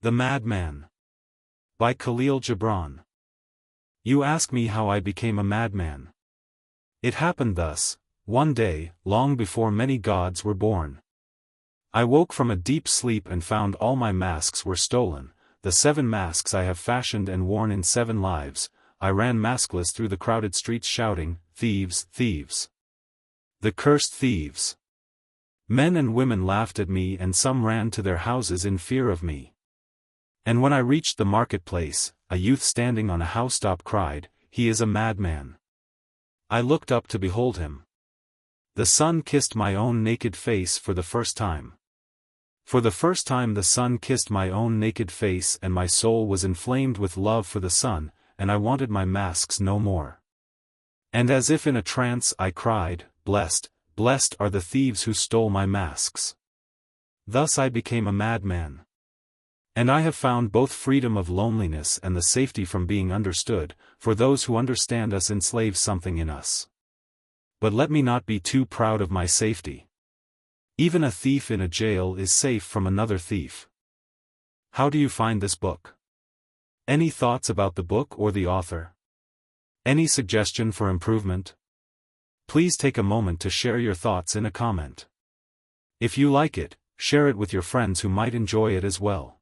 The Madman. By Khalil Gibran. You ask me how I became a madman. It happened thus: one day, long before many gods were born. I woke from a deep sleep and found all my masks were stolen, the 7 masks I have fashioned and worn in 7 lives. I ran maskless through the crowded streets shouting, "Thieves, thieves! The cursed thieves!" Men and women laughed at me and some ran to their houses in fear of me. And when I reached the marketplace, a youth standing on a housetop cried, "He is a madman." I looked up to behold him. The sun kissed my own naked face for the first time. For the first time the sun kissed my own naked face and my soul was inflamed with love for the sun, and I wanted my masks no more. And as if in a trance I cried, "Blessed, blessed are the thieves who stole my masks." Thus I became a madman. And I have found both freedom of loneliness and the safety from being understood, for those who understand us enslave something in us. But let me not be too proud of my safety. Even a thief in a jail is safe from another thief. How do you find this book? Any thoughts about the book or the author? Any suggestion for improvement? Please take a moment to share your thoughts in a comment. If you like it, share it with your friends who might enjoy it as well.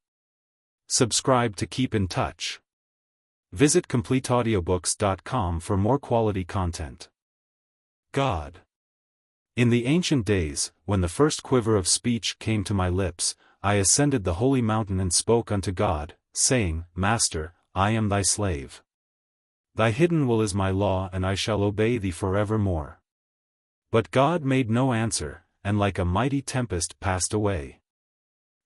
Subscribe to keep in touch. Visit CompleteAudiobooks.com for more quality content. God. In the ancient days, when the first quiver of speech came to my lips, I ascended the holy mountain and spoke unto God, saying, "Master, I am thy slave. Thy hidden will is my law and I shall obey thee forevermore." But God made no answer, and like a mighty tempest passed away.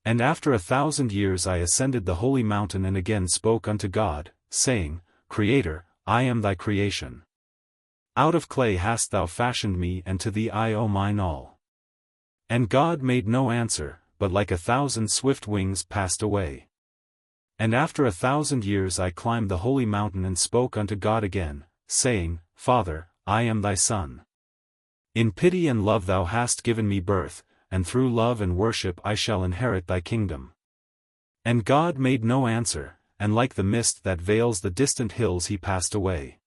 And after 1,000 years I ascended the holy mountain and again spoke unto God, saying, "Creator, I am thy creation. Out of clay hast thou fashioned me and to thee I owe mine all." And God made no answer, but like 1,000 swift wings passed away. And after 1,000 years I climbed the holy mountain and spoke unto God again, saying, "Father, I am thy son. In pity and love thou hast given me birth, and through love and worship I shall inherit thy kingdom." And God made no answer, and like the mist that veils the distant hills he passed away.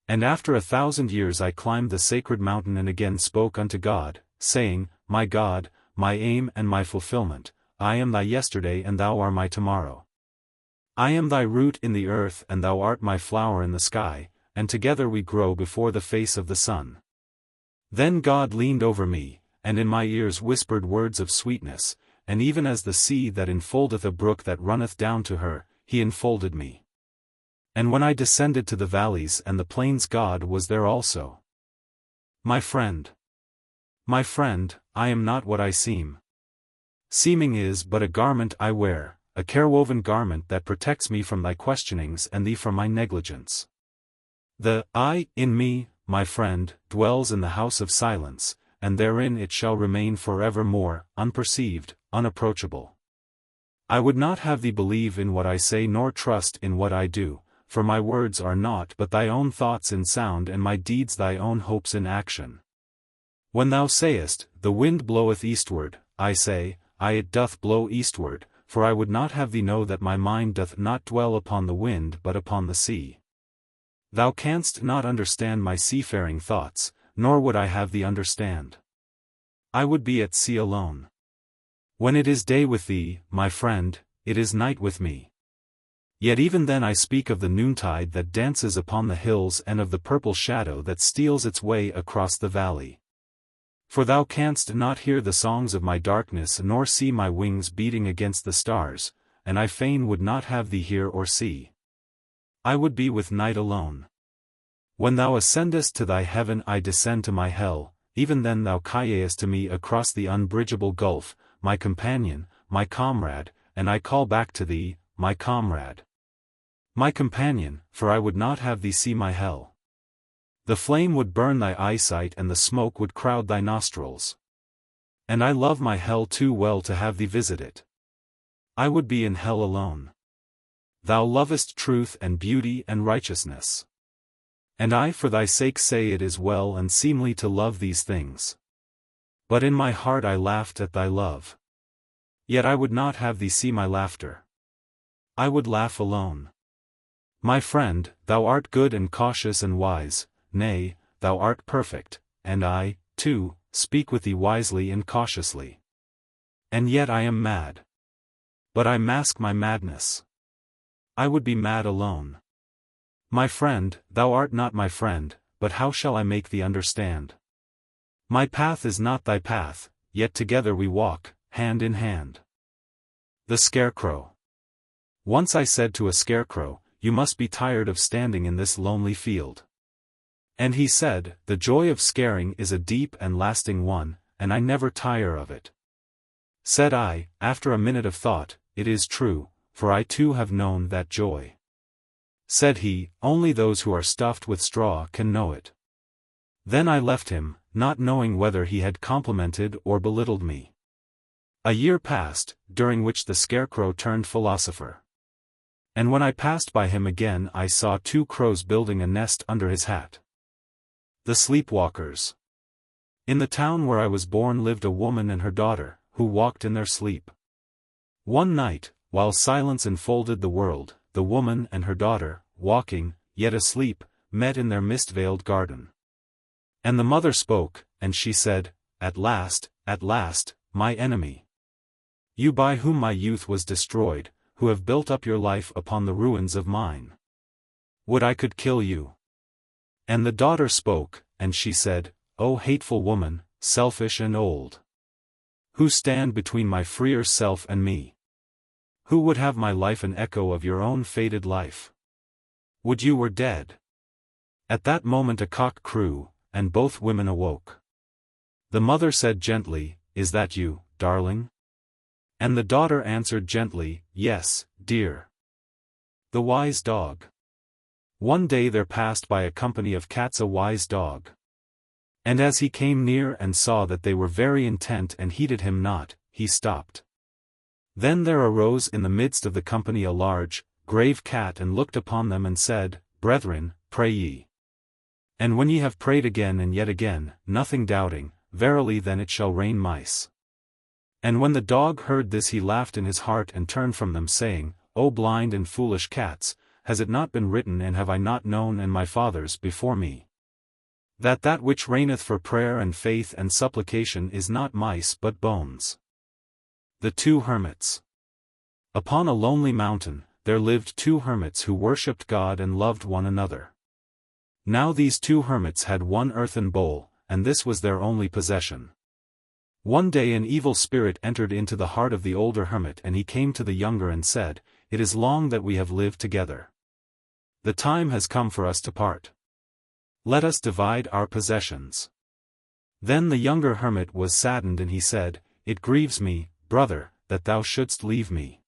And after 1,000 years I climbed the sacred mountain and again spoke unto God, saying, "My God, my aim and my fulfillment, I am thy yesterday and thou art my tomorrow. I am thy root in the earth and thou art my flower in the sky, and together we grow before the face of the sun." Then God leaned over me, and in my ears whispered words of sweetness, and even as the sea that enfoldeth a brook that runneth down to her, he enfolded me. And when I descended to the valleys and the plains God was there also. My friend, I am not what I seem. Seeming is but a garment I wear, a carewoven garment that protects me from thy questionings and thee from my negligence. The I in me, my friend, dwells in the house of silence, and therein it shall remain forevermore, unperceived, unapproachable. I would not have thee believe in what I say nor trust in what I do, for my words are naught but thy own thoughts in sound and my deeds thy own hopes in action. When thou sayest, "The wind bloweth eastward," I say, "Aye, it doth blow eastward," for I would not have thee know that my mind doth not dwell upon the wind but upon the sea. Thou canst not understand my seafaring thoughts, nor would I have thee understand. I would be at sea alone. When it is day with thee, my friend, it is night with me. Yet even then I speak of the noontide that dances upon the hills and of the purple shadow that steals its way across the valley. For thou canst not hear the songs of my darkness nor see my wings beating against the stars, and I fain would not have thee hear or see. I would be with night alone. When thou ascendest to thy heaven I descend to my hell, even then thou callest to me across the unbridgeable gulf, my companion, my comrade, and I call back to thee, my comrade. My companion, for I would not have thee see my hell. The flame would burn thy eyesight and the smoke would crowd thy nostrils. And I love my hell too well to have thee visit it. I would be in hell alone. Thou lovest truth and beauty and righteousness. And I for thy sake say it is well and seemly to love these things. But in my heart I laughed at thy love. Yet I would not have thee see my laughter. I would laugh alone. My friend, thou art good and cautious and wise, nay, thou art perfect, and I, too, speak with thee wisely and cautiously. And yet I am mad. But I mask my madness. I would be mad alone. My friend, thou art not my friend, but how shall I make thee understand? My path is not thy path, yet together we walk, hand in hand. The Scarecrow. Once I said to a scarecrow, you must be tired of standing in this lonely field. And he said, the joy of scaring is a deep and lasting one, and I never tire of it. Said I, after a minute of thought, it is true, for I too have known that joy. Said he, only those who are stuffed with straw can know it. Then I left him, not knowing whether he had complimented or belittled me. A year passed, during which the Scarecrow turned philosopher. And when I passed by him again I saw 2 crows building a nest under his hat. The Sleepwalkers. In the town where I was born lived a woman and her daughter, who walked in their sleep. One night, while silence enfolded the world, the woman and her daughter, walking, yet asleep, met in their mist-veiled garden. And the mother spoke, and she said, at last, my enemy. You by whom my youth was destroyed, who have built up your life upon the ruins of mine. Would I could kill you. And the daughter spoke, and she said, O hateful woman, selfish and old. Who stand between my freer self and me? Who would have my life an echo of your own faded life? Would you were dead. At that moment a cock crew, and both women awoke. The mother said gently, Is that you, darling? And the daughter answered gently, Yes, dear. The wise dog. One day there passed by a company of cats a wise dog. And as he came near and saw that they were very intent and heeded him not, he stopped. Then there arose in the midst of the company a large, grave cat and looked upon them and said, Brethren, pray ye. And when ye have prayed again and yet again, nothing doubting, verily then it shall rain mice. And when the dog heard this he laughed in his heart and turned from them saying, O blind and foolish cats, has it not been written and have I not known and my fathers before me? That which reigneth for prayer and faith and supplication is not mice but bones. The Two Hermits. Upon a lonely mountain, there lived 2 hermits who worshipped God and loved one another. Now these 2 hermits had one earthen bowl, and this was their only possession. One day an evil spirit entered into the heart of the older hermit and he came to the younger and said, It is long that we have lived together. The time has come for us to part. Let us divide our possessions. Then the younger hermit was saddened and he said, It grieves me, brother, that thou shouldst leave me.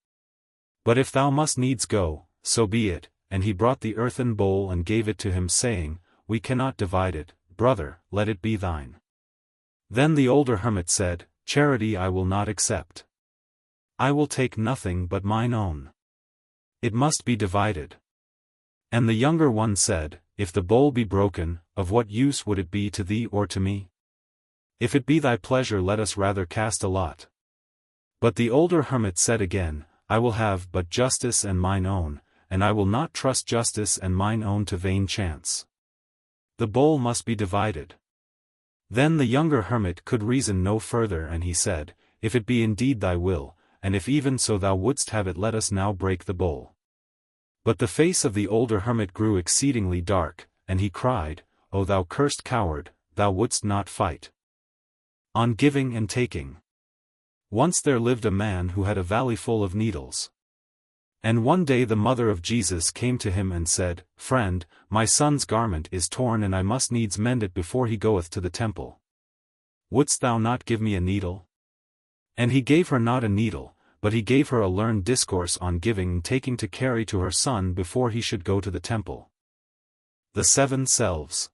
But if thou must needs go, so be it, and he brought the earthen bowl and gave it to him saying, We cannot divide it, brother, let it be thine. Then the older hermit said, Charity I will not accept. I will take nothing but mine own. It must be divided. And the younger one said, If the bowl be broken, of what use would it be to thee or to me? If it be thy pleasure let us rather cast a lot. But the older hermit said again, I will have but justice and mine own, and I will not trust justice and mine own to vain chance. The bowl must be divided. Then the younger hermit could reason no further and he said, If it be indeed thy will, and if even so thou wouldst have it let us now break the bowl. But the face of the older hermit grew exceedingly dark, and he cried, O thou cursed coward, thou wouldst not fight. On giving and taking. Once there lived a man who had a valley full of needles. And one day the mother of Jesus came to him and said, Friend, my son's garment is torn and I must needs mend it before he goeth to the temple. Wouldst thou not give me a needle? And he gave her not a needle, but he gave her a learned discourse on giving and taking to carry to her son before he should go to the temple. The Seven Selves.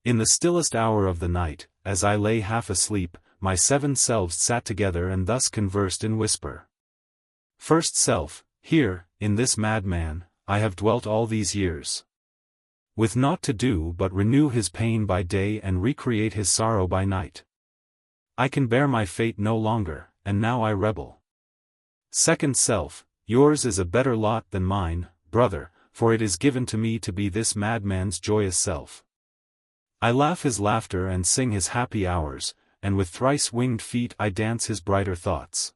In the stillest hour of the night, as I lay half asleep, my 7 selves sat together and thus conversed in whisper. First self, here, in this madman, I have dwelt all these years. With naught to do but renew his pain by day and recreate his sorrow by night. I can bear my fate no longer, and now I rebel. Second self, Yours is a better lot than mine, brother, for it is given to me to be this madman's joyous self. I laugh his laughter and sing his happy hours, and with thrice-winged feet I dance his brighter thoughts.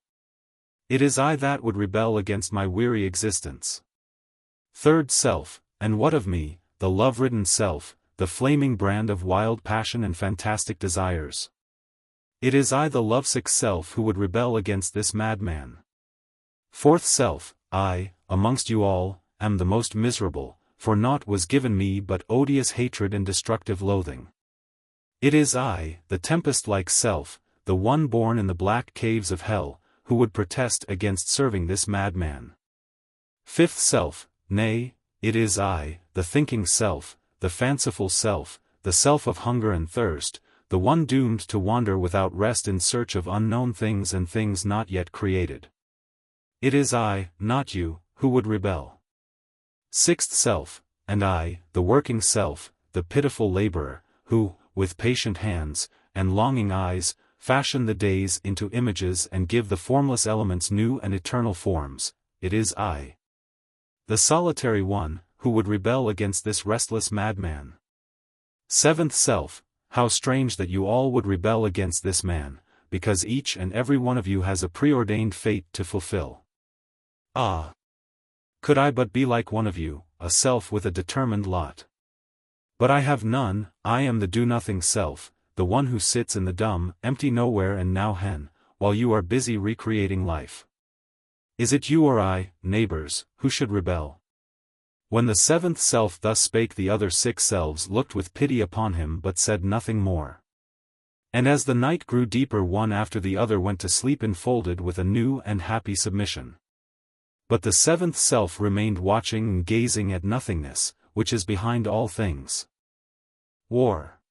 It is I that would rebel against my weary existence. Third self, and what of me, the love-ridden self, the flaming brand of wild passion and fantastic desires? It is I the lovesick self who would rebel against this madman. Fourth self, I, amongst you all, am the most miserable, for naught was given me but odious hatred and destructive loathing. It is I, the tempest-like self, the one born in the black caves of hell, who would protest against serving this madman. Fifth self, nay, it is I, the thinking self, the fanciful self, the self of hunger and thirst, the one doomed to wander without rest in search of unknown things and things not yet created. It is I, not you, who would rebel. Sixth self, and I, the working self, the pitiful laborer, who, with patient hands, and longing eyes, fashion the days into images and give the formless elements new and eternal forms. It is I, the solitary one, who would rebel against this restless madman. Seventh self, how strange that you all would rebel against this man, because each and every one of you has a preordained fate to fulfill. Ah! Could I but be like one of you, a self with a determined lot. But I have none. I am the do-nothing self, the one who sits in the dumb, empty nowhere and now-hen, while you are busy recreating life. Is it you or I, neighbors, who should rebel? When the seventh self thus spake, the other six selves looked with pity upon him but said nothing more. And as the night grew deeper, one after the other went to sleep enfolded with a new and happy submission. But the seventh self remained watching and gazing at nothingness, which is behind all things. War.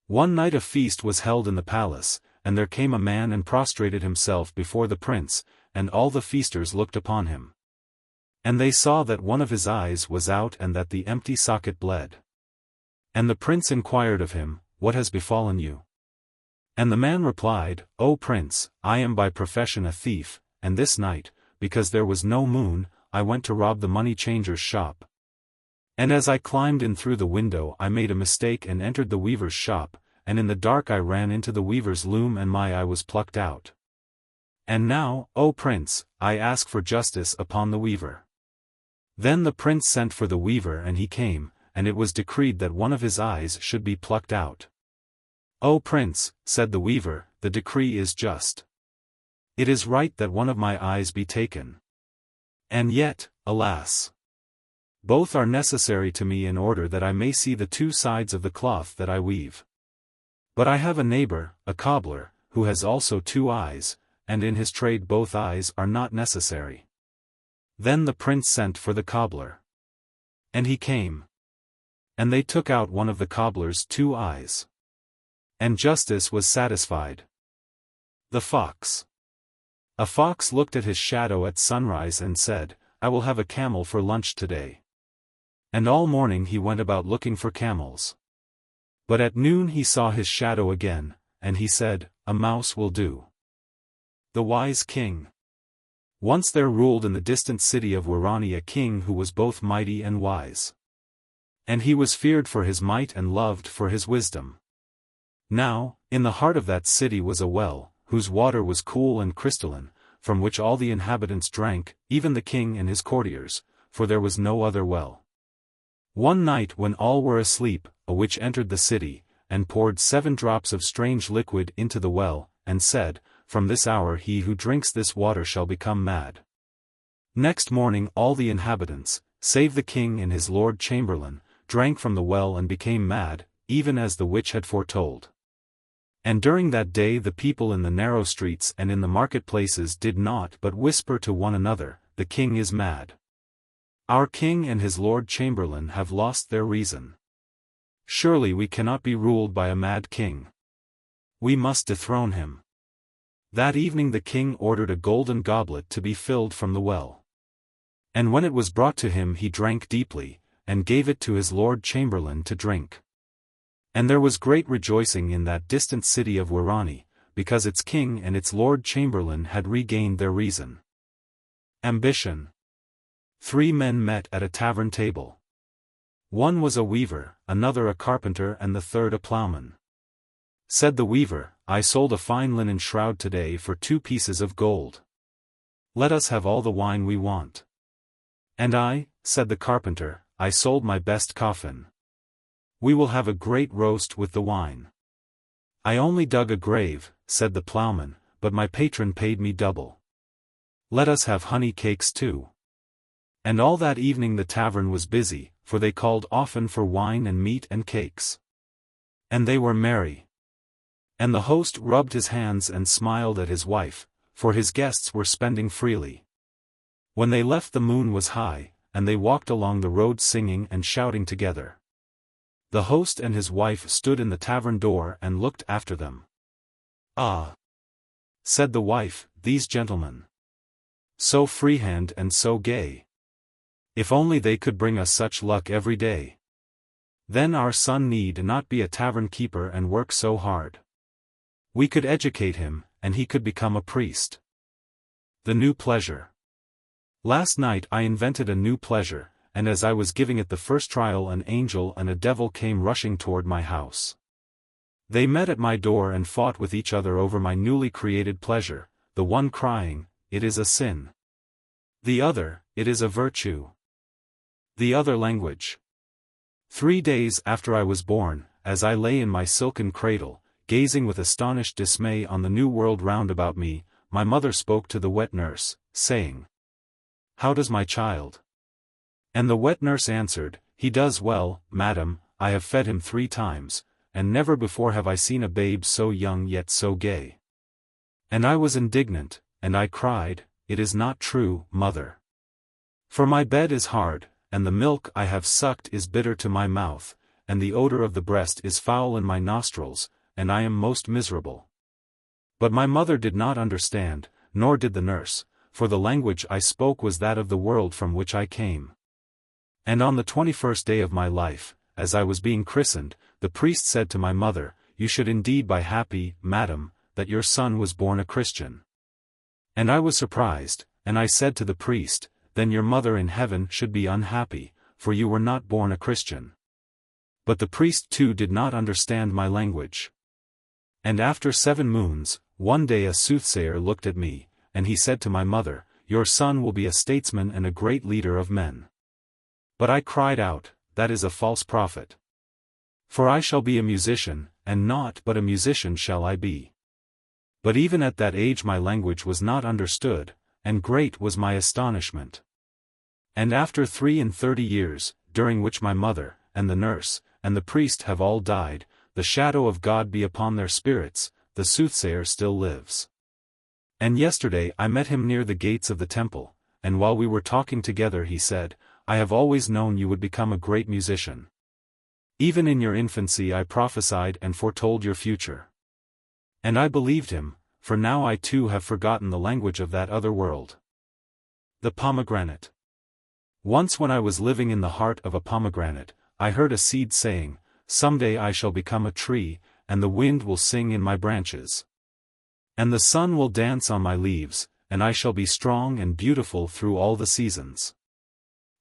One night a feast was held in the palace, and there came a man and prostrated himself before the prince, and all the feasters looked upon him. And they saw that one of his eyes was out and that the empty socket bled. And the prince inquired of him, "What has befallen you?" And the man replied, "O prince, I am by profession a thief, and this night, because there was no moon, I went to rob the money-changer's shop. And as I climbed in through the window I made a mistake and entered the weaver's shop, and in the dark I ran into the weaver's loom and my eye was plucked out. And now, O prince, I ask for justice upon the weaver." Then the prince sent for the weaver and he came, and it was decreed that one of his eyes should be plucked out. "O prince," said the weaver, "the decree is just. It is right that one of my eyes be taken. And yet, alas! Both are necessary to me in order that I may see the two sides of the cloth that I weave. But I have a neighbor, a cobbler, who has also two eyes, and in his trade both eyes are not necessary." Then the prince sent for the cobbler. And he came. And they took out one of the cobbler's two eyes. And justice was satisfied. The fox. A fox looked at his shadow at sunrise and said, "I will have a camel for lunch today." And all morning he went about looking for camels. But at noon he saw his shadow again, and he said, "A mouse will do." The wise king. Once there ruled in the distant city of Warani a king who was both mighty and wise. And he was feared for his might and loved for his wisdom. Now, in the heart of that city was a well, whose water was cool and crystalline, from which all the inhabitants drank, even the king and his courtiers, for there was no other well. One night when all were asleep, a witch entered the city, and poured 7 drops of strange liquid into the well, and said, "From this hour he who drinks this water shall become mad." Next morning all the inhabitants, save the king and his lord chamberlain, drank from the well and became mad, even as the witch had foretold. And during that day the people in the narrow streets and in the marketplaces did naught but whisper to one another, "The king is mad. Our king and his lord chamberlain have lost their reason. Surely we cannot be ruled by a mad king. We must dethrone him." That evening the king ordered a golden goblet to be filled from the well. And when it was brought to him he drank deeply, and gave it to his lord chamberlain to drink. And there was great rejoicing in that distant city of Warani, because its king and its lord chamberlain had regained their reason. Ambition. 3 men met at a tavern table. One was a weaver, another a carpenter, and the third a plowman. Said the weaver, I sold a fine linen shroud today for 2 pieces of gold. Let us have all the wine we want. And I, said the carpenter, I sold my best coffin. We will have a great roast with the wine. I only dug a grave, said the plowman, but my patron paid me double. Let us have honey cakes too. And all that evening the tavern was busy, for they called often for wine and meat and cakes. And they were merry. And the host rubbed his hands and smiled at his wife, for his guests were spending freely. When they left the moon was high, and they walked along the road singing and shouting together. The host and his wife stood in the tavern door and looked after them. Ah! Said the wife, these gentlemen. So freehand and so gay. If only they could bring us such luck every day. Then our son need not be a tavern keeper and work so hard. We could educate him, and he could become a priest. The new pleasure. Last night I invented a new pleasure, and as I was giving it the first trial an angel and a devil came rushing toward my house. They met at my door and fought with each other over my newly created pleasure, the one crying, it is a sin. The other, it is a virtue. The other language. 3 days after I was born, as I lay in my silken cradle, gazing with astonished dismay on the new world round about me, my mother spoke to the wet nurse, saying, How does my child? And the wet nurse answered, He does well, madam, I have fed him 3 times, and never before have I seen a babe so young yet so gay. And I was indignant, and I cried, It is not true, mother. For my bed is hard, and the milk I have sucked is bitter to my mouth, and the odor of the breast is foul in my nostrils, and I am most miserable. But my mother did not understand, nor did the nurse, for the language I spoke was that of the world from which I came. And on the 21st day of my life, as I was being christened, the priest said to my mother, You should indeed be happy, madam, that your son was born a Christian. And I was surprised, and I said to the priest, Then your mother in heaven should be unhappy, for you were not born a Christian. But the priest too did not understand my language. And after 7 moons, one day a soothsayer looked at me, and he said to my mother, Your son will be a statesman and a great leader of men. But I cried out, That is a false prophet. For I shall be a musician, and naught but a musician shall I be. But even at that age my language was not understood, and great was my astonishment. And after 33 years, during which my mother, and the nurse, and the priest have all died, the shadow of God be upon their spirits, the soothsayer still lives. And yesterday I met him near the gates of the temple, and while we were talking together he said, I have always known you would become a great musician. Even in your infancy I prophesied and foretold your future. And I believed him, for now I too have forgotten the language of that other world. The pomegranate. Once when I was living in the heart of a pomegranate, I heard a seed saying, Someday I shall become a tree, and the wind will sing in my branches. And the sun will dance on my leaves, and I shall be strong and beautiful through all the seasons.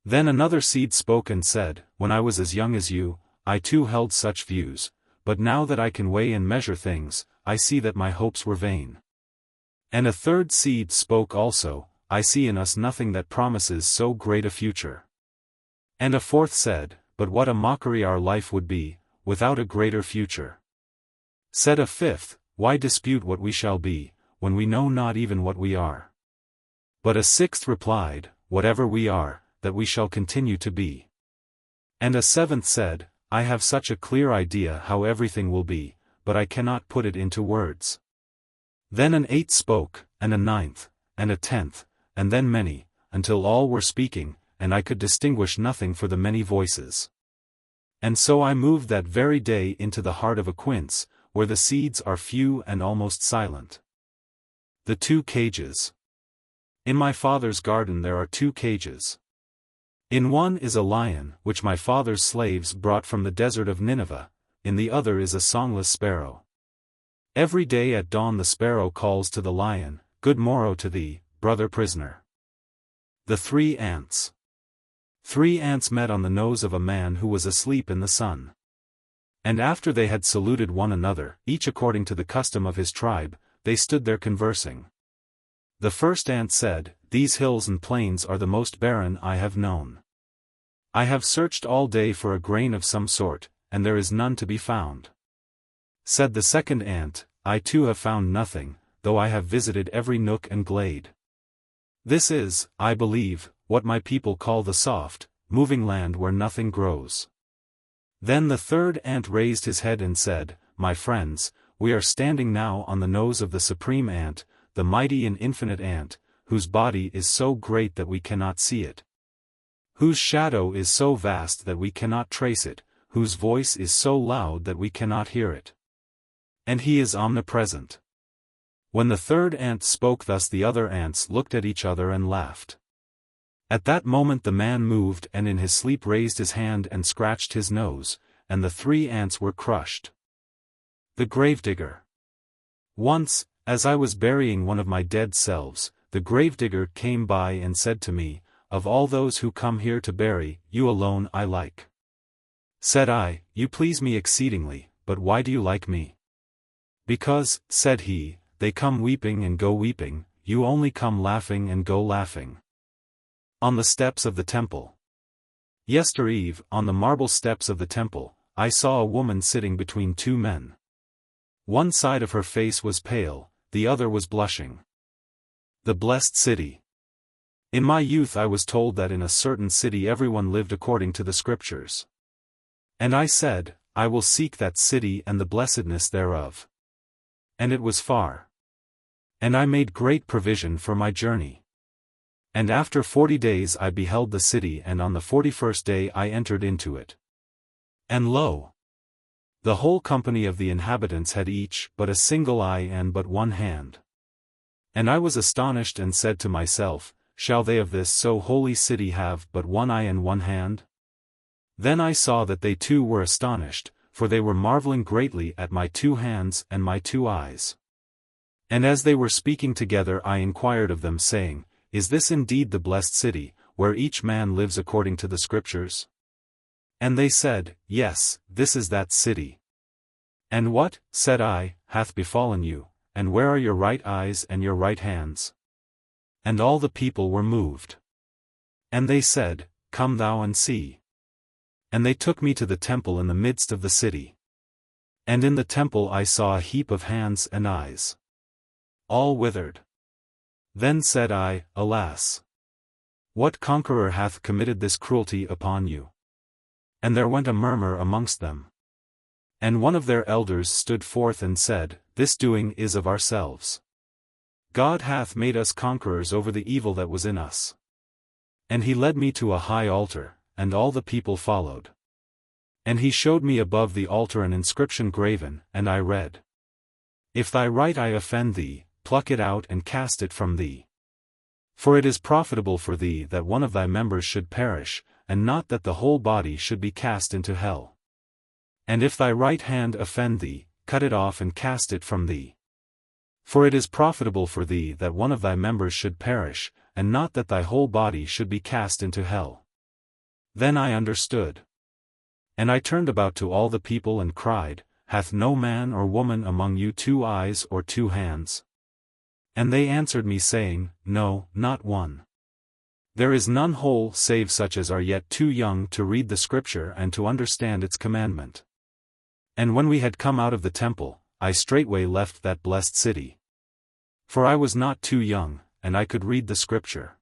Then another seed spoke and said, When I was as young as you, I too held such views, but now that I can weigh and measure things, I see that my hopes were vain. And a third seed spoke also, I see in us nothing that promises so great a future. And a fourth said, But what a mockery our life would be, without a greater future. Said a fifth, Why dispute what we shall be, when we know not even what we are? But a sixth replied, Whatever we are, that we shall continue to be. And a seventh said, I have such a clear idea how everything will be, but I cannot put it into words. Then an eighth spoke, and a ninth, and a 10th, and then many, until all were speaking, and I could distinguish nothing for the many voices. And so I moved that very day into the heart of a quince, where the seeds are few and almost silent. The 2 cages. In my father's garden there are 2 cages. In one is a lion, which my father's slaves brought from the desert of Nineveh, in the other is a songless sparrow. Every day at dawn the sparrow calls to the lion, Good morrow to thee, brother prisoner. The Three Ants. 3 ants met on the nose of a man who was asleep in the sun. And after they had saluted one another, each according to the custom of his tribe, they stood there conversing. The first ant said, "These hills and plains are the most barren I have known. I have searched all day for a grain of some sort, and there is none to be found." Said the second ant, "I too have found nothing, though I have visited every nook and glade. This is, I believe, what my people call the soft, moving land where nothing grows." Then the third ant raised his head and said, "My friends, we are standing now on the nose of the supreme ant, the mighty and infinite ant, whose body is so great that we cannot see it, whose shadow is so vast that we cannot trace it, whose voice is so loud that we cannot hear it. And he is omnipresent." When the third ant spoke thus, the other ants looked at each other and laughed. At that moment the man moved and in his sleep raised his hand and scratched his nose, and the 3 ants were crushed. The Gravedigger. Once, as I was burying one of my dead selves, the gravedigger came by and said to me, "Of all those who come here to bury, you alone I like." Said I, "You please me exceedingly, but why do you like me?" "Because," said he, "they come weeping and go weeping, you only come laughing and go laughing." On the steps of the temple. Yestereve, on the marble steps of the temple, I saw a woman sitting between 2 men. One side of her face was pale, the other was blushing. The blessed city. In my youth I was told that in a certain city everyone lived according to the scriptures. And I said, I will seek that city and the blessedness thereof. And it was far. And I made great provision for my journey. And after 40 days I beheld the city, and on the 41st day I entered into it. And lo! The whole company of the inhabitants had each but a single eye and but one hand. And I was astonished and said to myself, shall they of this so holy city have but one eye and one hand? Then I saw that they too were astonished, for they were marveling greatly at my 2 hands and my 2 eyes. And as they were speaking together I inquired of them, saying, Is this indeed the blessed city, where each man lives according to the scriptures? And they said, Yes, this is that city. And what, said I, hath befallen you, and where are your right eyes and your right hands? And all the people were moved. And they said, Come thou and see. And they took me to the temple in the midst of the city. And in the temple I saw a heap of hands and eyes, all withered. Then said I, Alas! What conqueror hath committed this cruelty upon you? And there went a murmur amongst them. And one of their elders stood forth and said, This doing is of ourselves. God hath made us conquerors over the evil that was in us. And he led me to a high altar, and all the people followed. And he showed me above the altar an inscription graven, and I read, If thy right eye offend thee, pluck it out and cast it from thee. For it is profitable for thee that one of thy members should perish, and not that the whole body should be cast into hell. And if thy right hand offend thee, cut it off and cast it from thee. For it is profitable for thee that one of thy members should perish, and not that thy whole body should be cast into hell. Then I understood. And I turned about to all the people and cried, Hath no man or woman among you 2 eyes or 2 hands? And they answered me saying, No, not one. There is none whole save such as are yet too young to read the scripture and to understand its commandment. And when we had come out of the temple, I straightway left that blessed city. For I was not too young, and I could read the scripture.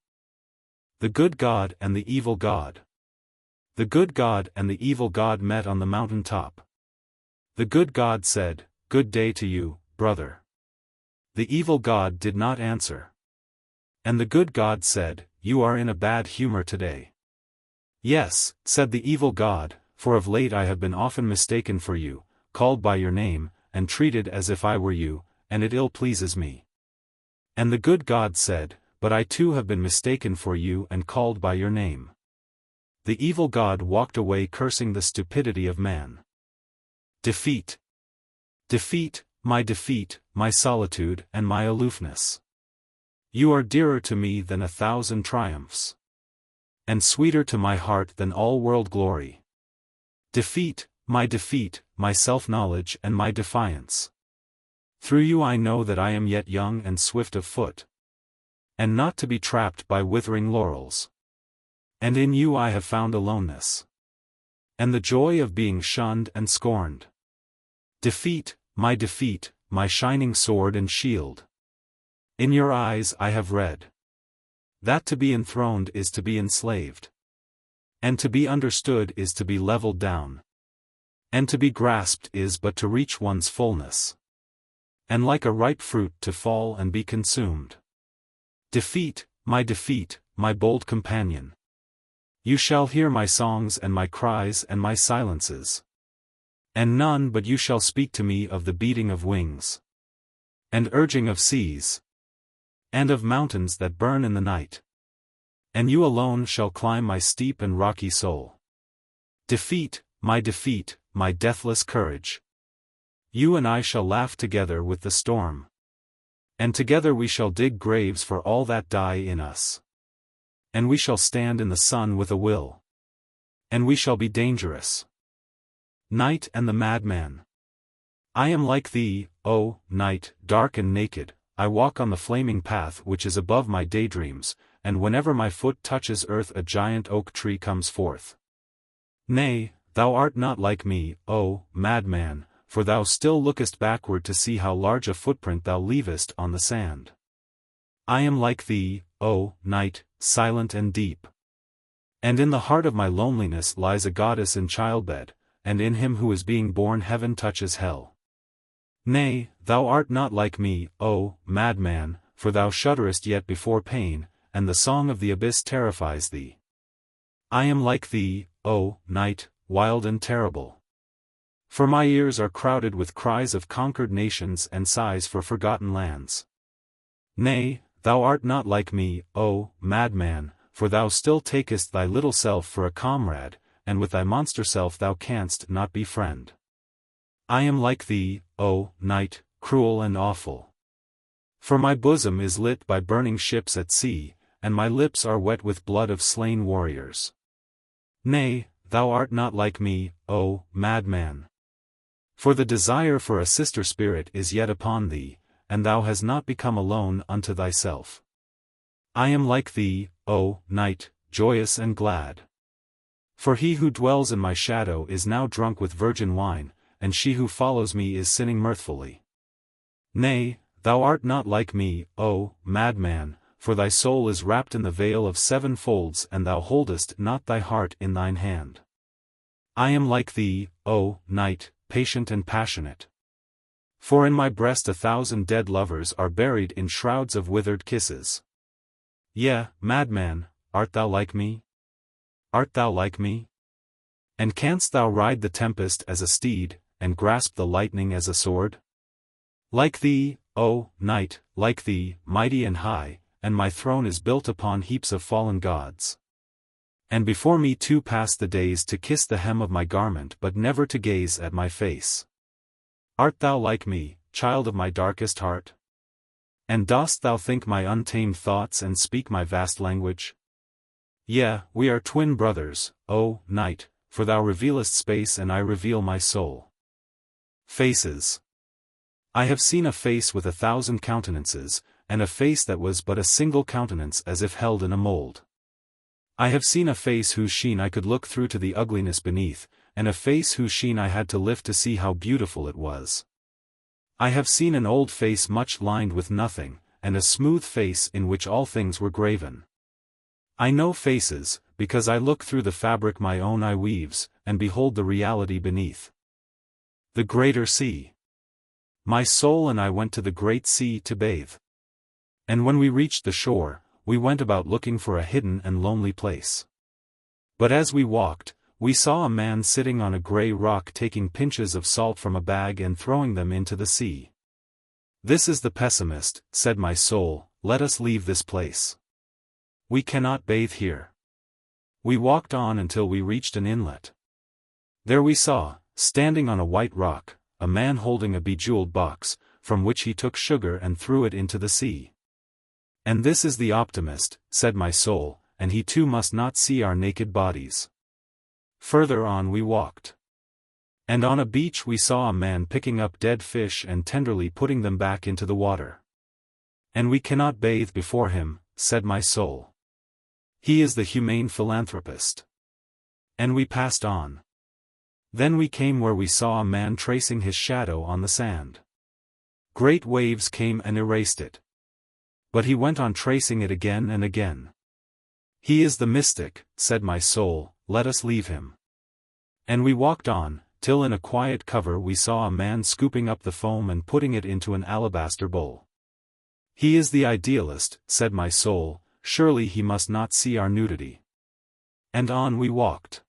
The good God and the evil God. The good God and the evil God met on the mountain top. The good God said, Good day to you, brother. The evil God did not answer. And the good God said, You are in a bad humor today. Yes, said the evil God, for of late I have been often mistaken for you, called by your name, and treated as if I were you, and it ill pleases me. And the good God said, But I too have been mistaken for you and called by your name. The evil God walked away cursing the stupidity of man. Defeat. Defeat, my solitude and my aloofness. You are dearer to me than 1,000 triumphs. And sweeter to my heart than all world glory. Defeat, my self-knowledge and my defiance. Through you I know that I am yet young and swift of foot. And not to be trapped by withering laurels. And in you I have found aloneness. And the joy of being shunned and scorned. Defeat, my shining sword and shield. In your eyes I have read. That to be enthroned is to be enslaved. And to be understood is to be leveled down. And to be grasped is but to reach one's fullness. And like a ripe fruit to fall and be consumed. Defeat, my bold companion. You shall hear my songs and my cries and my silences. And none but you shall speak to me of the beating of wings. And urging of seas. And of mountains that burn in the night. And you alone shall climb my steep and rocky soul. Defeat, my deathless courage. You and I shall laugh together with the storm. And together we shall dig graves for all that die in us. And we shall stand in the sun with a will. And we shall be dangerous. Night and the Madman. I am like thee, O night, dark and naked. I walk on the flaming path which is above my daydreams, and whenever my foot touches earth a giant oak tree comes forth. Nay, thou art not like me, O madman, for thou still lookest backward to see how large a footprint thou leavest on the sand. I am like thee, O night, silent and deep. And in the heart of my loneliness lies a goddess in childbed, and in him who is being born heaven touches hell. Nay, thou art not like me, O madman, for thou shudderest yet before pain, and the song of the abyss terrifies thee. I am like thee, O night, wild and terrible. For my ears are crowded with cries of conquered nations and sighs for forgotten lands. Nay, thou art not like me, O madman, for thou still takest thy little self for a comrade, and with thy monster self thou canst not be friend. I am like thee, O night, cruel and awful. For my bosom is lit by burning ships at sea, and my lips are wet with blood of slain warriors. Nay, thou art not like me, O madman. For the desire for a sister spirit is yet upon thee, and thou hast not become alone unto thyself. I am like thee, O night, joyous and glad. For he who dwells in my shadow is now drunk with virgin wine, and she who follows me is sinning mirthfully. Nay, thou art not like me, O madman, for thy soul is wrapped in the veil of 7 folds and thou holdest not thy heart in thine hand. I am like thee, O night, patient and passionate. For in my breast 1,000 dead lovers are buried in shrouds of withered kisses. Yea, madman, art thou like me? Art thou like me? And canst thou ride the tempest as a steed, and grasp the lightning as a sword? Like thee, O night, like thee, mighty and high, and my throne is built upon heaps of fallen gods. And before me too pass the days to kiss the hem of my garment but never to gaze at my face. Art thou like me, child of my darkest heart? And dost thou think my untamed thoughts and speak my vast language? Yea, we are twin brothers, O night, for thou revealest space and I reveal my soul. Faces. I have seen a face with 1,000 countenances, and a face that was but a single countenance as if held in a mold. I have seen a face whose sheen I could look through to the ugliness beneath, and a face whose sheen I had to lift to see how beautiful it was. I have seen an old face much lined with nothing, and a smooth face in which all things were graven. I know faces, because I look through the fabric my own eye weaves, and behold the reality beneath. The greater sea. My soul and I went to the great sea to bathe. And when we reached the shore, we went about looking for a hidden and lonely place. But as we walked, we saw a man sitting on a grey rock taking pinches of salt from a bag and throwing them into the sea. This is the pessimist, said my soul, let us leave this place. We cannot bathe here. We walked on until we reached an inlet. There we saw, standing on a white rock, a man holding a bejeweled box, from which he took sugar and threw it into the sea. And this is the optimist, said my soul, and he too must not see our naked bodies. Further on we walked. And on a beach we saw a man picking up dead fish and tenderly putting them back into the water. And we cannot bathe before him, said my soul. He is the humane philanthropist. And we passed on. Then we came where we saw a man tracing his shadow on the sand. Great waves came and erased it. But he went on tracing it again and again. He is the mystic, said my soul, let us leave him. And we walked on, till in a quiet cover we saw a man scooping up the foam and putting it into an alabaster bowl. He is the idealist, said my soul, surely he must not see our nudity. And on we walked.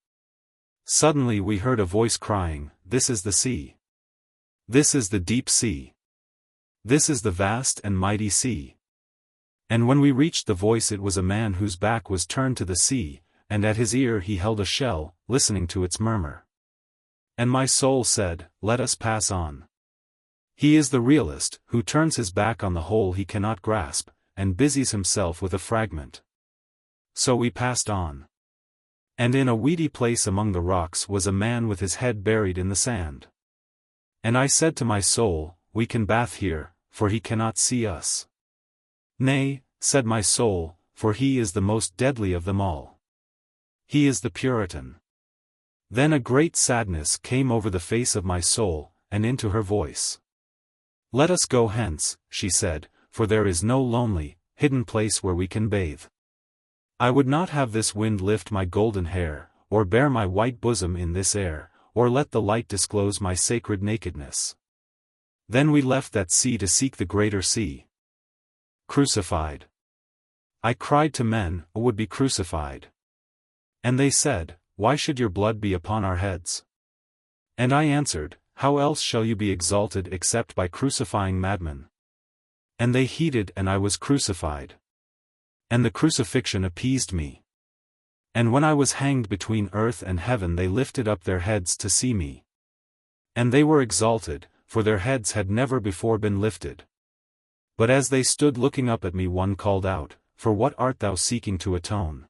Suddenly we heard a voice crying, this is the sea. This is the deep sea. This is the vast and mighty sea. And when we reached the voice it was a man whose back was turned to the sea, and at his ear he held a shell, listening to its murmur. And my soul said, let us pass on. He is the realist, who turns his back on the whole he cannot grasp, and busies himself with a fragment. So we passed on. And in a weedy place among the rocks was a man with his head buried in the sand. And I said to my soul, we can bath here, for he cannot see us. Nay, said my soul, for he is the most deadly of them all. He is the Puritan. Then a great sadness came over the face of my soul, and into her voice. Let us go hence, she said, for there is no lonely, hidden place where we can bathe. I would not have this wind lift my golden hair, or bear my white bosom in this air, or let the light disclose my sacred nakedness. Then we left that sea to seek the greater sea. Crucified. I cried to men, I would be crucified. And they said, why should your blood be upon our heads? And I answered, how else shall you be exalted except by crucifying madmen? And they heeded and I was crucified. And the crucifixion appeased me. And when I was hanged between earth and heaven they lifted up their heads to see me. And they were exalted, for their heads had never before been lifted. But as they stood looking up at me one called out, for what art thou seeking to atone?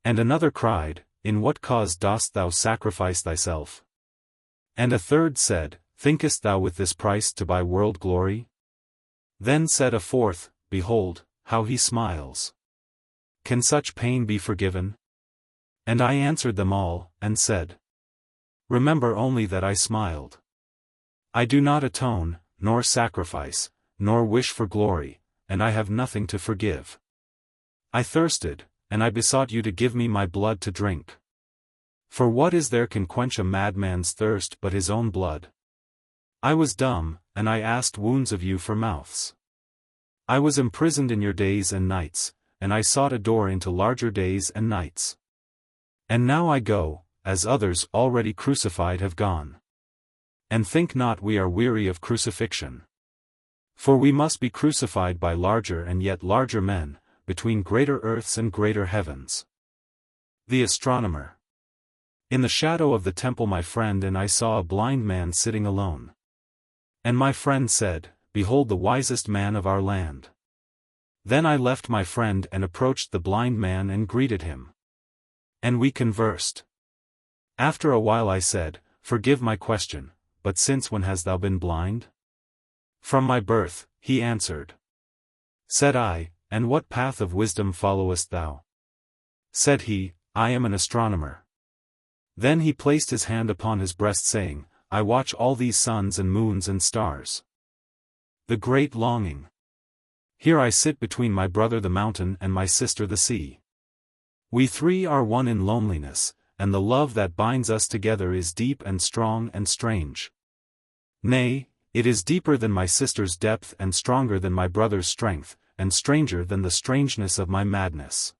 And another cried, in what cause dost thou sacrifice thyself? And a third said, thinkest thou with this price to buy world glory? Then said a fourth, behold, how he smiles. Can such pain be forgiven? And I answered them all, and said, remember only that I smiled. I do not atone, nor sacrifice, nor wish for glory, and I have nothing to forgive. I thirsted, and I besought you to give me my blood to drink. For what is there can quench a madman's thirst but his own blood? I was dumb, and I asked wounds of you for mouths. I was imprisoned in your days and nights, and I sought a door into larger days and nights. And now I go, as others already crucified have gone. And think not we are weary of crucifixion. For we must be crucified by larger and yet larger men, between greater earths and greater heavens. The Astronomer. In the shadow of the temple my friend and I saw a blind man sitting alone. And my friend said, behold the wisest man of our land. Then I left my friend and approached the blind man and greeted him. And we conversed. After a while I said, forgive my question, but since when hast thou been blind? From my birth, he answered. Said I, and what path of wisdom followest thou? Said he, I am an astronomer. Then he placed his hand upon his breast saying, I watch all these suns and moons and stars. The great longing. Here I sit between my brother the mountain and my sister the sea. We three are one in loneliness, and the love that binds us together is deep and strong and strange. Nay, it is deeper than my sister's depth and stronger than my brother's strength, and stranger than the strangeness of my madness.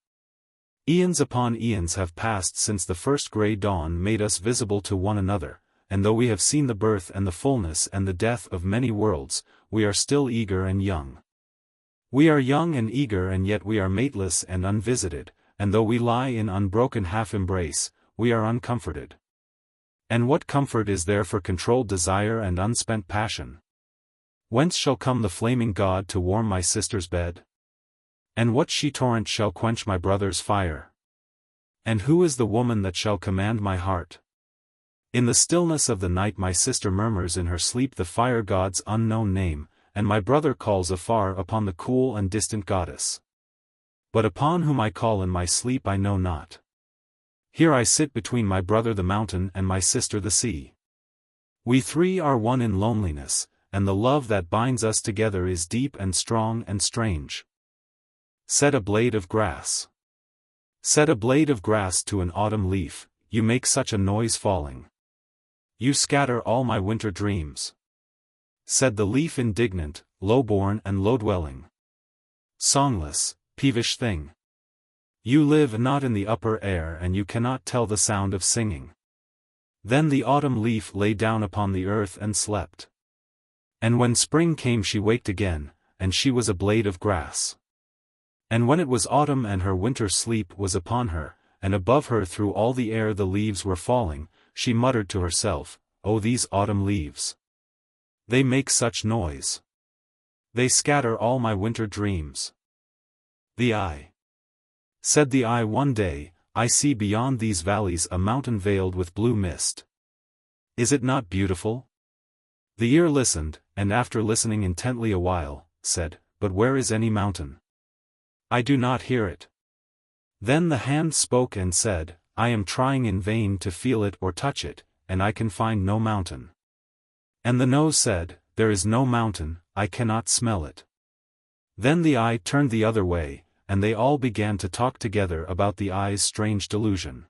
Eons upon eons have passed since the first grey dawn made us visible to one another, and though we have seen the birth and the fullness and the death of many worlds, we are still eager and young. We are young and eager and yet we are mateless and unvisited, and though we lie in unbroken half-embrace, we are uncomforted. And what comfort is there for controlled desire and unspent passion? Whence shall come the flaming god to warm my sister's bed? And what she-torrent shall quench my brother's fire? And who is the woman that shall command my heart? In the stillness of the night my sister murmurs in her sleep the fire god's unknown name, and my brother calls afar upon the cool and distant goddess. But upon whom I call in my sleep I know not. Here I sit between my brother the mountain and my sister the sea. We three are one in loneliness, and the love that binds us together is deep and strong and strange. Set a blade of grass. Set a blade of grass to an autumn leaf, you make such a noise falling. You scatter all my winter dreams. Said the leaf indignant, low-born and low-dwelling. Songless, peevish thing. You live not in the upper air and you cannot tell the sound of singing. Then the autumn leaf lay down upon the earth and slept. And when spring came she waked again, and she was a blade of grass. And when it was autumn and her winter sleep was upon her, and above her through all the air the leaves were falling, she muttered to herself, "Oh, these autumn leaves! They make such noise. They scatter all my winter dreams." The eye. Said the eye one day, "I see beyond these valleys a mountain veiled with blue mist. Is it not beautiful?" The ear listened, and after listening intently a while, said, "But where is any mountain? I do not hear it." Then the hand spoke and said, "I am trying in vain to feel it or touch it, and I can find no mountain." And the nose said, "There is no mountain, I cannot smell it." Then the eye turned the other way, and they all began to talk together about the eye's strange delusion.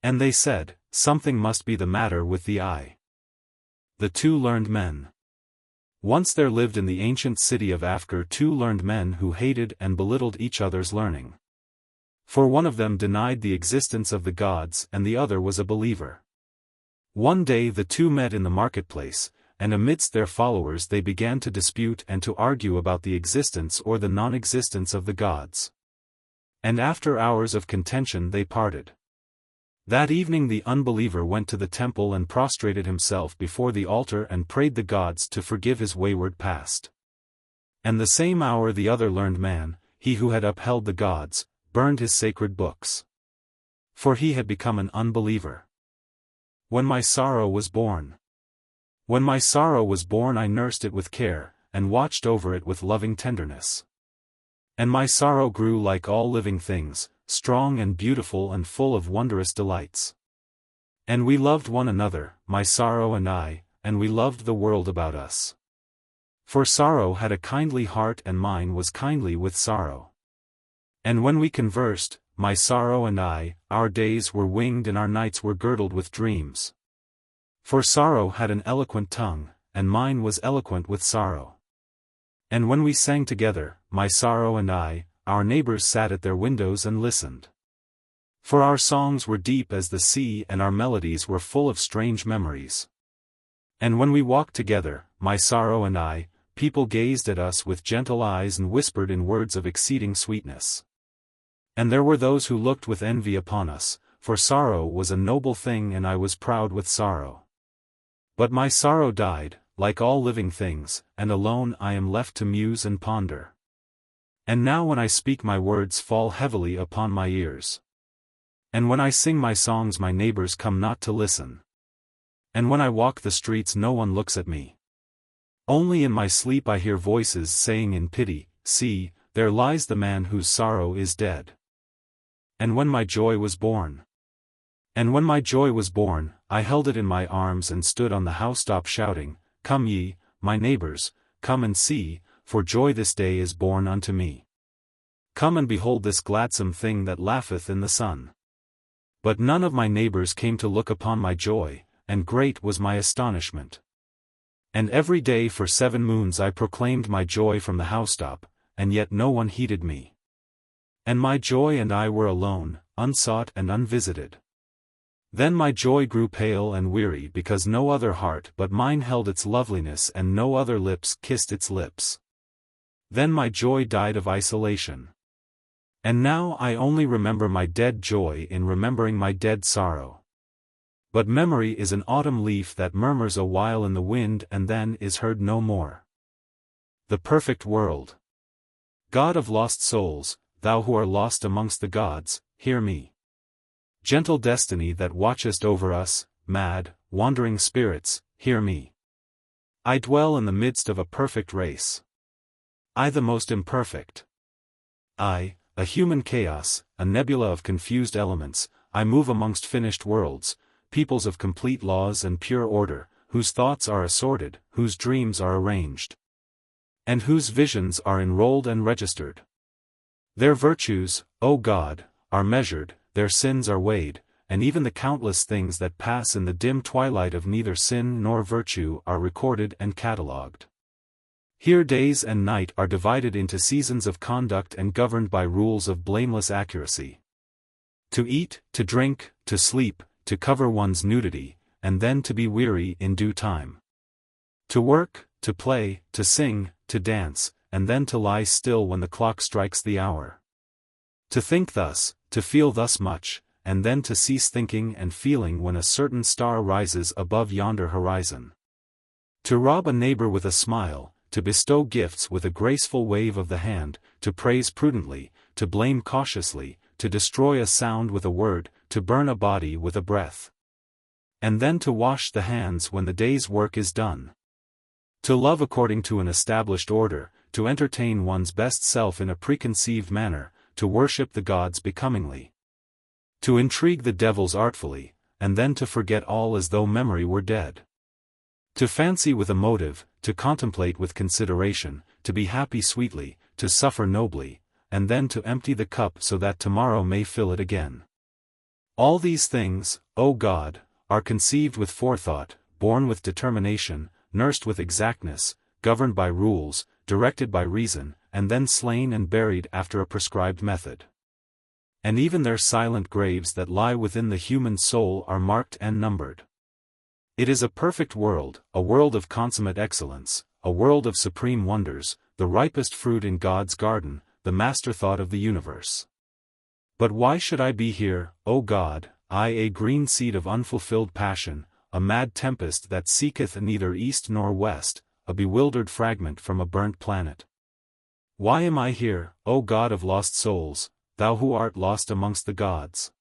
And they said, "Something must be the matter with the eye." The Two Learned Men. Once there lived in the ancient city of Afkar two learned men who hated and belittled each other's learning. For one of them denied the existence of the gods and the other was a believer. One day the two met in the marketplace, and amidst their followers they began to dispute and to argue about the existence or the non-existence of the gods. And after hours of contention they parted. That evening the unbeliever went to the temple and prostrated himself before the altar and prayed the gods to forgive his wayward past. And the same hour the other learned man, he who had upheld the gods, burned his sacred books. For he had become an unbeliever. When my sorrow was born. When my sorrow was born I nursed it with care, and watched over it with loving tenderness. And my sorrow grew like all living things, strong and beautiful and full of wondrous delights. And we loved one another, my sorrow and I, and we loved the world about us. For sorrow had a kindly heart and mine was kindly with sorrow. And when we conversed, my sorrow and I, our days were winged and our nights were girdled with dreams. For sorrow had an eloquent tongue, and mine was eloquent with sorrow. And when we sang together, my sorrow and I, our neighbors sat at their windows and listened. For our songs were deep as the sea and our melodies were full of strange memories. And when we walked together, my sorrow and I, people gazed at us with gentle eyes and whispered in words of exceeding sweetness. And there were those who looked with envy upon us, for sorrow was a noble thing and I was proud with sorrow. But my sorrow died, like all living things, and alone I am left to muse and ponder. And now when I speak my words fall heavily upon my ears. And when I sing my songs my neighbors come not to listen. And when I walk the streets no one looks at me. Only in my sleep I hear voices saying in pity, "See, there lies the man whose sorrow is dead." And when my joy was born. And when my joy was born, I held it in my arms and stood on the housetop shouting, "Come ye, my neighbors, come and see, for joy this day is born unto me. Come and behold this gladsome thing that laugheth in the sun." But none of my neighbors came to look upon my joy, and great was my astonishment. And every day for 7 moons I proclaimed my joy from the housetop, and yet no one heeded me. And my joy and I were alone, unsought and unvisited. Then my joy grew pale and weary because no other heart but mine held its loveliness and no other lips kissed its lips. Then my joy died of isolation. And now I only remember my dead joy in remembering my dead sorrow. But memory is an autumn leaf that murmurs a while in the wind and then is heard no more. The Perfect World. God of lost souls, thou who are lost amongst the gods, hear me. Gentle destiny that watchest over us, mad, wandering spirits, hear me. I dwell in the midst of a perfect race. I the most imperfect. I, a human chaos, a nebula of confused elements, I move amongst finished worlds, peoples of complete laws and pure order, whose thoughts are assorted, whose dreams are arranged, and whose visions are enrolled and registered. Their virtues, O God, are measured, their sins are weighed, and even the countless things that pass in the dim twilight of neither sin nor virtue are recorded and catalogued. Here days and night are divided into seasons of conduct and governed by rules of blameless accuracy. To eat, to drink, to sleep, to cover one's nudity, and then to be weary in due time. To work, to play, to sing, to dance, and then to lie still when the clock strikes the hour. To think thus, to feel thus much, and then to cease thinking and feeling when a certain star rises above yonder horizon. To rob a neighbor with a smile, to bestow gifts with a graceful wave of the hand, to praise prudently, to blame cautiously, to destroy a sound with a word, to burn a body with a breath. And then to wash the hands when the day's work is done. To love according to an established order, to entertain one's best self in a preconceived manner, to worship the gods becomingly. To intrigue the devils artfully, and then to forget all as though memory were dead. To fancy with a motive, to contemplate with consideration, to be happy sweetly, to suffer nobly, and then to empty the cup so that tomorrow may fill it again. All these things, O God, are conceived with forethought, born with determination, nursed with exactness, governed by rules, directed by reason, and then slain and buried after a prescribed method. And even their silent graves that lie within the human soul are marked and numbered. It is a perfect world, a world of consummate excellence, a world of supreme wonders, the ripest fruit in God's garden, the master thought of the universe. But why should I be here, O God, I a green seed of unfulfilled passion, a mad tempest that seeketh neither east nor west, a bewildered fragment from a burnt planet? Why am I here, O God of lost souls, thou who art lost amongst the gods?